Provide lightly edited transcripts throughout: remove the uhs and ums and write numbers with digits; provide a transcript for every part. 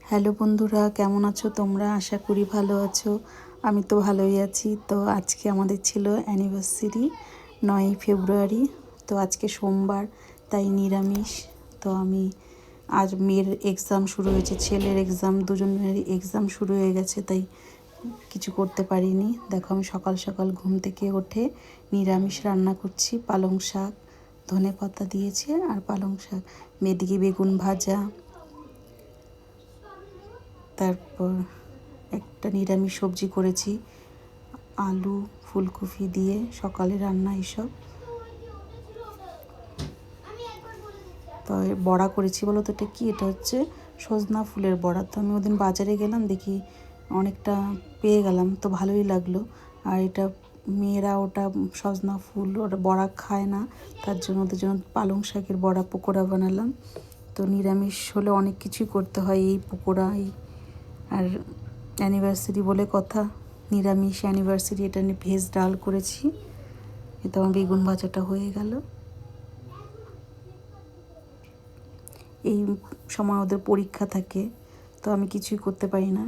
Hello বন্ধুরা, কেমন আছো তোমরা? আশা করি ভালো আছো। আমি তো ভালোই আছি। তো আজকে আমাদের ছিল অ্যানিভার্সারি, 9ই ফেব্রুয়ারি। তো আজকে সোমবার, তাই নিরামিষ। তো আমি আজ মেয়ের এক্সাম শুরু হয়েছে, ছেলের এক্সাম, দুজনেরই এক্সাম শুরু হয়ে গেছে, তাই কিছু করতে পারিনি। দেখো আমি সকাল সকাল ঘুম থেকে উঠে নিরামিষ রান্না করছি। পালং শাক, ধনেপাতা দিয়েছে আর পালং শাক, এদিকে বেগুন ভাজা, তারপর একটা নিরামিষ সবজি করেছি আলু ফুলকপি দিয়ে, সকালে রান্না এইসব। তো বড়া করেছি। বলো তো এটা কী? এটা হচ্ছে সজনা ফুলের বড়া। তো আমি ওদিন বাজারে গেলাম, দেখি অনেকটা পেয়ে গেলাম, তো ভালোই লাগলো। আর এটা মেয়েরা ওটা সজনা ফুল ওটা বড়া খায় না, তার জন্য ওদের জন্য পালং শাকের বড়া পকোড়া বানালাম। তো নিরামিষ হলে অনেক কিছুই করতে হয়, এই পকোড়া এই। আর অ্যানিভার্সারি বলে কথা, নিরামিষ অ্যানিভার্সারি, এটা নিয়ে ভেজ ডাল করেছি। এতে আমার বেগুন ভাজাটা হয়ে গেল। এই সময় ওদের পরীক্ষা থাকে, তো আমি কিছুই করতে পারি না।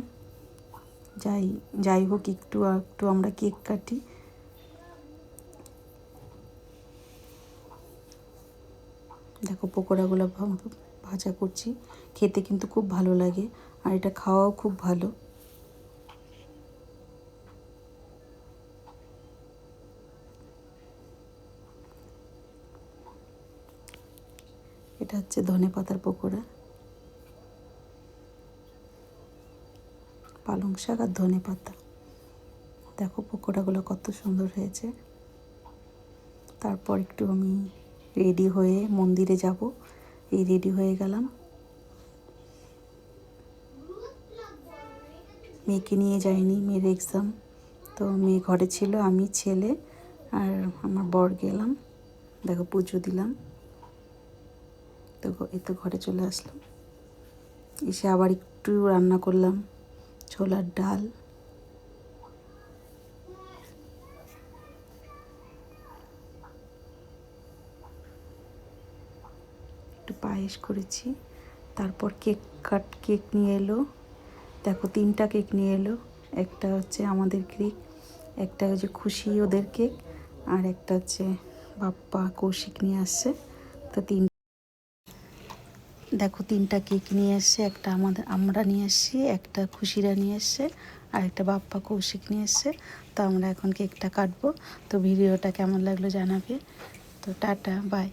যাই হোক, একটু আমরা কেক কাটি। দেখো পকোড়াগুলো ভাজা করছি, খেতে কিন্তু খুব ভালো লাগে, আর এটা খাওয়াও খুব ভালো। এটা হচ্ছে ধনেপাতার পকোড়া, পালং শাক আর ধনেপাতা। দেখো পকোড়াগুলো কত সুন্দর হয়েছে। তারপর একটু আমি রেডি হয়ে মন্দিরে যাব, এই রেডি হয়ে গেলাম। মেয়েকে নিয়ে যাইনি, মেয়ের এক্সাম, তো মেয়ে ঘরে ছিল, আমি ছেলে আর আমার বর গেলাম। দেখো পুজো দিলাম, তো এই তো ঘরে চলে আসলাম। এসে আবার একটু রান্না করলাম, ছোলার ডাল, একটু পায়েস করেছি। তারপর কেক নিয়ে এলো। দেখো 3টা কেক নিয়ে এলো। একটা হচ্ছে আমাদের কেক, একটা হচ্ছে খুশি ওদের কেক, আর একটা হচ্ছে বাপ্পা কৌশিক নিয়ে আসছে। তো দেখো 3টা কেক নিয়ে এসছে, একটা আমরা নিয়ে এসছি, একটা খুশিরা নিয়ে এসছে, আর একটা বাপ্পা কৌশিক নিয়ে এসছে। তো আমরা এখন কেকটা কাটবো। তো ভিডিওটা কেমন লাগলো জানাবে। তো টাটা, বাই।